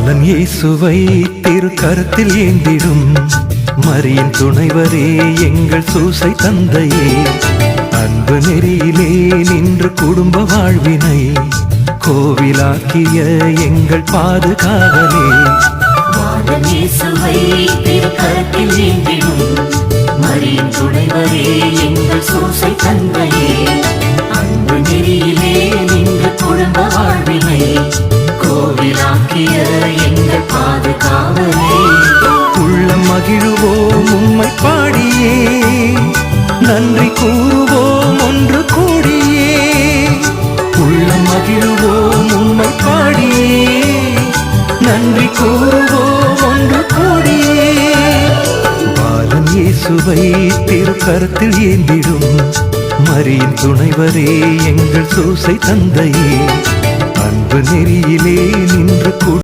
பாலன் இயேசுவை திருக்கரத்தில் ஏந்திடும் மரியின் துணைவரே எங்கள் சூசை தந்தையே, அன்பு நெறியிலே நின்று குடும்ப வாழ்வினை கோவிலாக்கிய எங்கள் பாதுகாவலே. பாலன் இயேசுவை திருக்கரத்தில் ஏந்திடும் மரியின் துணைவரே எங்கள் சூசை தந்தையே, அன்பு நெறியிலே நின்று குடும்ப வாழ்வினை கோவிலாக்கிய எங்கள் பாதுகாவலே. உள்ளம் மகிழுவோம் உம்மை பாடியே, நன்றி கூறுவோம் ஒன்று கூடியே. உள்ளம் மகிழுவோம் உம்மை பாடியே, நன்றி கூறுவோம் ஒன்று கூடியே. பாலன் இயேசுவை திருக்கரத்தில் ஏந்திடும் மரியின் துணைவரே எங்கள் சூசை தந்தையே, அன்பு நெறியிலே நின்று